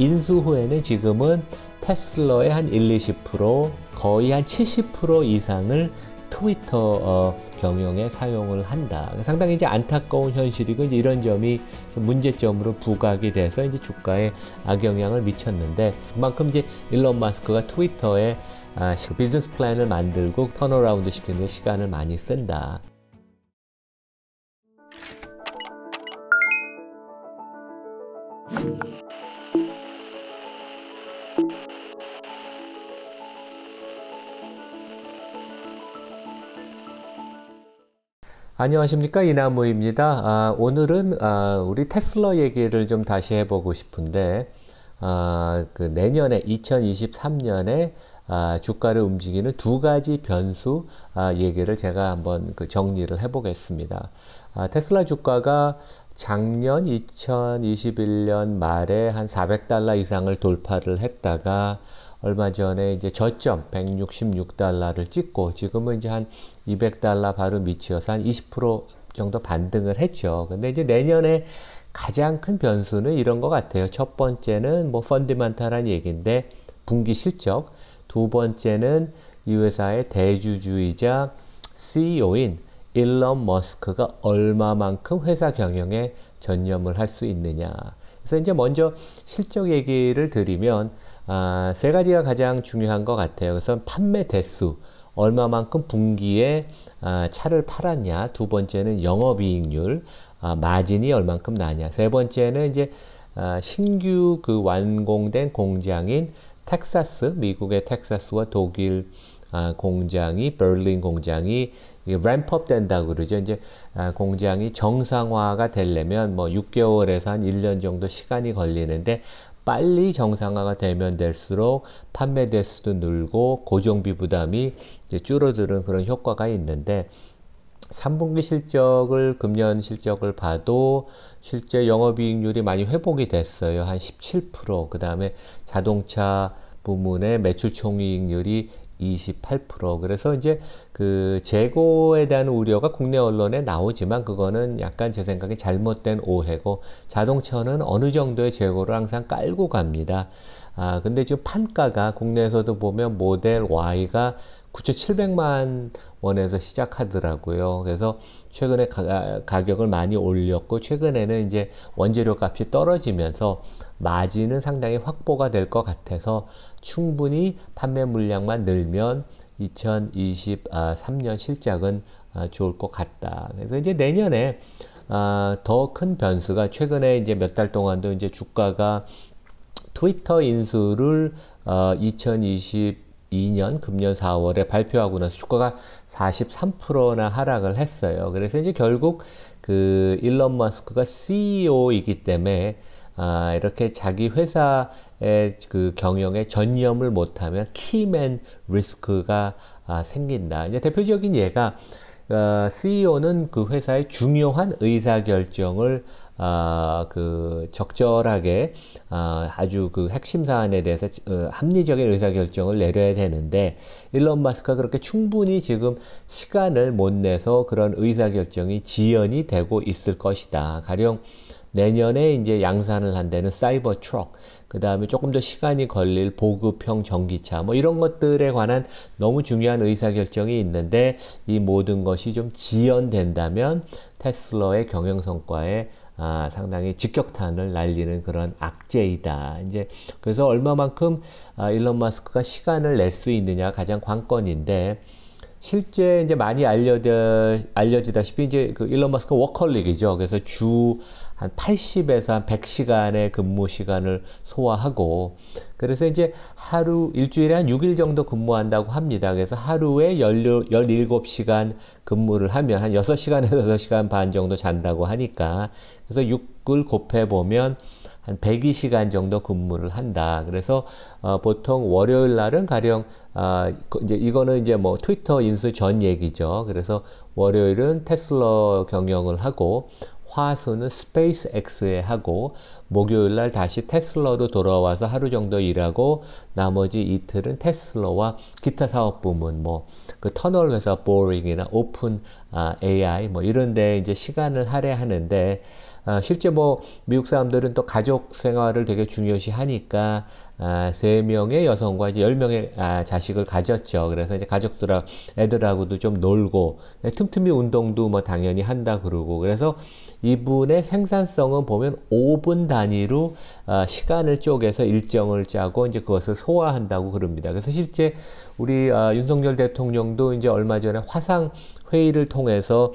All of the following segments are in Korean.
인수 후에는 지금은 테슬라의 한 1-20%, 거의 한 70% 이상을 트위터 경영에 사용을 한다. 상당히 이제 안타까운 현실이고, 이제 이런 점이 좀 문제점으로 부각이 돼서 이제 주가에 악영향을 미쳤는데, 그만큼 이제 일론 마스크가 트위터에 비즈니스 플랜을 만들고 턴어라운드 시키는 데 시간을 많이 쓴다. 안녕하십니까, 이나무입니다. 오늘은 우리 테슬라 얘기를 좀 다시 해보고 싶은데, 그 내년에 2023년에 주가를 움직이는 두 가지 변수 얘기를 제가 한번 정리를 해보겠습니다. 테슬라 주가가 작년 2021년 말에 한 $400 이상을 돌파를 했다가 얼마 전에 이제 저점 $166를 찍고 지금은 이제 한 $200 바로 미치어서 한 20% 정도 반등을 했죠. 근데 이제 내년에 가장 큰 변수는 이런 것 같아요. 첫 번째는 뭐 펀디멘탈한 얘기인데 분기 실적, 두 번째는 이 회사의 대주주이자 CEO인 일론 머스크가 얼마만큼 회사 경영에 전념을 할 수 있느냐. 그래서 이제 먼저 실적 얘기를 드리면 세 가지가 가장 중요한 것 같아요. 그래서 판매 대수, 얼마만큼 분기에 차를 팔았냐. 두 번째는 영업이익률, 마진이 얼만큼 나냐. 세 번째는 이제 신규 그 완공된 공장인 텍사스, 미국의 텍사스와 독일 공장이, 베를린 공장이 램프업 된다고 그러죠. 이제 공장이 정상화가 되려면 뭐 6개월에서 한 1년 정도 시간이 걸리는데, 빨리 정상화가 되면 될수록 판매 대수도 늘고 고정비 부담이 이제 줄어드는 그런 효과가 있는데, 3분기 실적을, 금년 실적을 봐도 실제 영업이익률이 많이 회복이 됐어요. 한 17%. 그 다음에 자동차 부문의 매출 총이익률이 28%. 그래서 이제 그 재고에 대한 우려가 국내 언론에 나오지만 그거는 약간 제 생각에 잘못된 오해고, 자동차는 어느 정도의 재고를 항상 깔고 갑니다. 근데 지금 판가가 국내에서도 보면 모델 Y가 9,700만 원에서 시작하더라고요. 그래서 최근에 가격을 많이 올렸고, 최근에는 이제 원재료 값이 떨어지면서 마진은 상당히 확보가 될 것 같아서 충분히 판매 물량만 늘면 2023년 실적은 좋을 것 같다. 그래서 이제 내년에 더 큰 변수가, 최근에 이제 몇 달 동안도 이제 주가가 트위터 인수를 2022년 금년 4월에 발표하고 나서 주가가 43%나 하락을 했어요. 그래서 이제 결국 그 일론 머스크가 CEO이기 때문에 이렇게 자기 회사의 그 경영에 전념을 못하면 키맨 리스크가 생긴다. 이제 대표적인 예가 CEO는 그 회사의 중요한 의사결정을 그 적절하게 아주 그 핵심 사안에 대해서 합리적인 의사결정을 내려야 되는데, 일론 마스크가 그렇게 충분히 지금 시간을 못 내서 그런 의사결정이 지연이 되고 있을 것이다. 가령 내년에 이제 양산을 한다는 사이버 트럭, 그 다음에 조금 더 시간이 걸릴 보급형 전기차, 뭐 이런 것들에 관한 너무 중요한 의사결정이 있는데, 이 모든 것이 좀 지연된다면 테슬라의 경영 성과에 상당히 직격탄을 날리는 그런 악재이다. 이제 그래서 얼마만큼 일론 마스크가 시간을 낼 수 있느냐 가장 관건인데, 실제 이제 많이 알려지다시피 이제 그 일론 마스크 워커홀릭이죠. 그래서 주 한 80에서 한 100시간의 근무 시간을 소화하고, 그래서 이제 일주일에 한 6일 정도 근무한다고 합니다. 그래서 하루에 17시간 근무를 하면 한 6시간에서 6시간 반 정도 잔다고 하니까, 그래서 6을 곱해보면 한 102시간 정도 근무를 한다. 그래서 보통 월요일 날은 가령 이제 이거는 이제 뭐 트위터 인수 전 얘기죠. 그래서 월요일은 테슬라 경영을 하고, 화수는 스페이스 X에 하고, 목요일날 다시 테슬라로 돌아와서 하루 정도 일하고, 나머지 이틀은 테슬라와 기타 사업 부문, 뭐 그 터널 회사 보링이나 오픈 AI 뭐 이런데 이제 시간을 할애하는데, 실제 뭐 미국 사람들은 또 가족 생활을 되게 중요시 하니까 3명의 여성과 이제 10명의 자식을 가졌죠. 그래서 이제 애들하고도 좀 놀고 틈틈이 운동도 뭐 당연히 한다 그러고, 그래서 이분의 생산성은 보면 5분 단위로 시간을 쪼개서 일정을 짜고 이제 그것을 소화한다고 그럽니다. 그래서 실제 우리 윤석열 대통령도 이제 얼마 전에 화상 회의를 통해서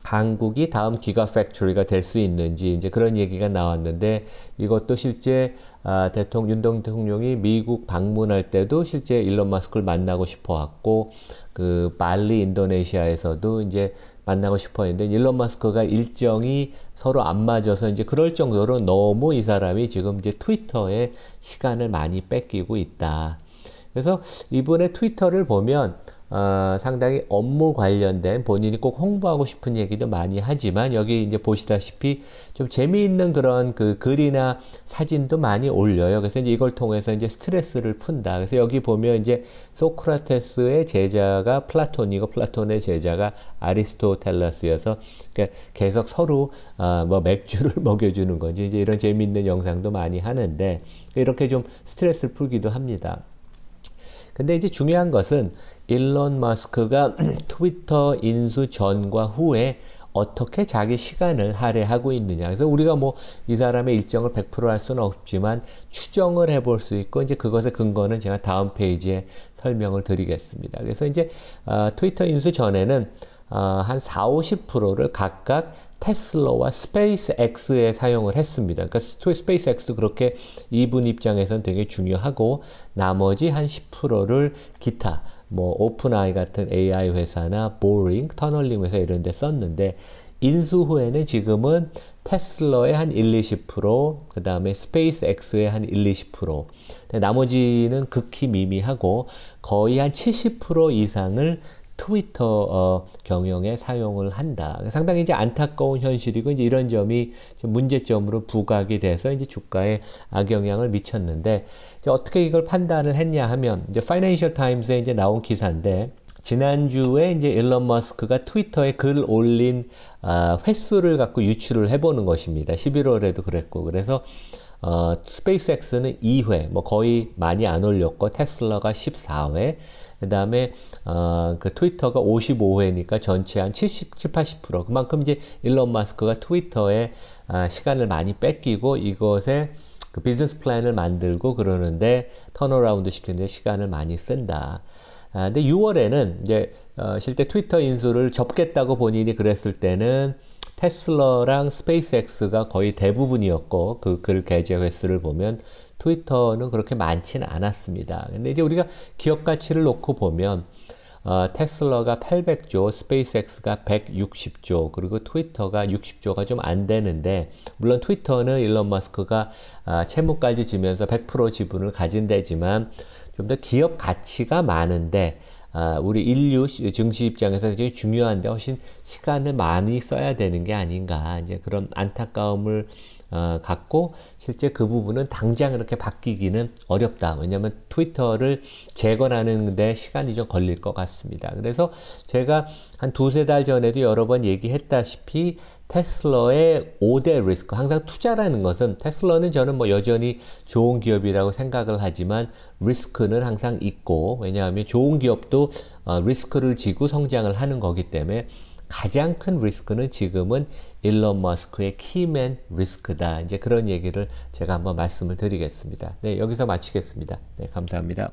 한국이 다음 기가 팩토리가 될 수 있는지 이제 그런 얘기가 나왔는데, 이것도 실제 윤 대통령이 미국 방문할 때도 실제 일론 마스크를 만나고 싶어 왔고, 그 발리 인도네시아에서도 이제 만나고 싶어 했는데 일론 마스크가 일정이 서로 안 맞아서 이제 그럴 정도로 너무 이 사람이 지금 이제 트위터에 시간을 많이 뺏기고 있다. 그래서 이분의 트위터를 보면 상당히 업무 관련된, 본인이 꼭 홍보하고 싶은 얘기도 많이 하지만 여기 이제 보시다시피 좀 재미있는 그런 그 글이나 사진도 많이 올려요. 그래서 이제 이걸 통해서 이제 스트레스를 푼다. 그래서 여기 보면 이제 소크라테스의 제자가 플라톤이고 플라톤의 제자가 아리스토텔레스여서 계속 서로 뭐 맥주를 먹여주는 건지 이제 이런 재미있는 영상도 많이 하는데, 이렇게 좀 스트레스를 풀기도 합니다. 근데 이제 중요한 것은 일론 머스크가 트위터 인수 전과 후에 어떻게 자기 시간을 할애하고 있느냐. 그래서 우리가 뭐 이 사람의 일정을 100% 할 수는 없지만 추정을 해볼 수 있고, 이제 그것의 근거는 제가 다음 페이지에 설명을 드리겠습니다. 그래서 이제 트위터 인수 전에는 한 40~50%를 각각 테슬라와 스페이스X에 사용을 했습니다. 그러니까 스페이스X도 그렇게 이분 입장에서는 되게 중요하고, 나머지 한 10%를 기타 뭐 오픈아이 같은 AI 회사나 보링, 터널링 회사 이런 데 썼는데, 인수 후에는 지금은 테슬라의 한 1~20%, 그 다음에 스페이스X의 한 1~20%, 나머지는 극히 미미하고 거의 한 70% 이상을 트위터 경영에 사용을 한다. 상당히 이제 안타까운 현실이고, 이제 이런 점이 문제점으로 부각이 돼서 이제 주가에 악영향을 미쳤는데, 이제 어떻게 이걸 판단을 했냐 하면, 이제 파이낸셜 타임스에 이제 나온 기사인데, 지난주에 이제 일론 머스크가 트위터에 글 올린 횟수를 갖고 유추를 해보는 것입니다. 11월에도 그랬고, 그래서 스페이스X는 2회, 뭐 거의 많이 안 올렸고, 테슬라가 14회, 그 다음에 그 트위터가 55회니까 전체 한 70~80%. 그만큼 이제 일론 마스크가 트위터에 시간을 많이 뺏기고 이것에 그 비즈니스 플랜을 만들고 그러는데 턴어라운드 시키는데 시간을 많이 쓴다. 근데 6월에는 이제 실제 트위터 인수를 접겠다고 본인이 그랬을 때는 테슬라랑 스페이스X가 거의 대부분이었고, 그 글 게재 횟수를 보면 트위터는 그렇게 많지는 않았습니다. 근데 이제 우리가 기업 가치를 놓고 보면 테슬라가 800조, 스페이스X가 160조, 그리고 트위터가 60조가 좀 안 되는데, 물론 트위터는 일론 머스크가 채무까지 지면서 100% 지분을 가진 데지만 좀 더 기업 가치가 많은데, 우리 인류 증시 입장에서 굉장히 중요한데 훨씬 시간을 많이 써야 되는 게 아닌가, 이제 그런 안타까움을 갖고, 실제 그 부분은 당장 이렇게 바뀌기는 어렵다. 왜냐하면 트위터를 재건하는 데 시간이 좀 걸릴 것 같습니다. 그래서 제가 한 2~3달 전에도 여러 번 얘기했다시피 테슬라의 5대 리스크, 항상 투자라는 것은, 테슬라는 저는 뭐 여전히 좋은 기업이라고 생각을 하지만 리스크는 항상 있고, 왜냐하면 좋은 기업도 리스크를 지고 성장을 하는 거기 때문에 가장 큰 리스크는 지금은 일론 머스크의 키맨 리스크다. 이제 그런 얘기를 제가 한번 말씀을 드리겠습니다. 네, 여기서 마치겠습니다. 네, 감사합니다.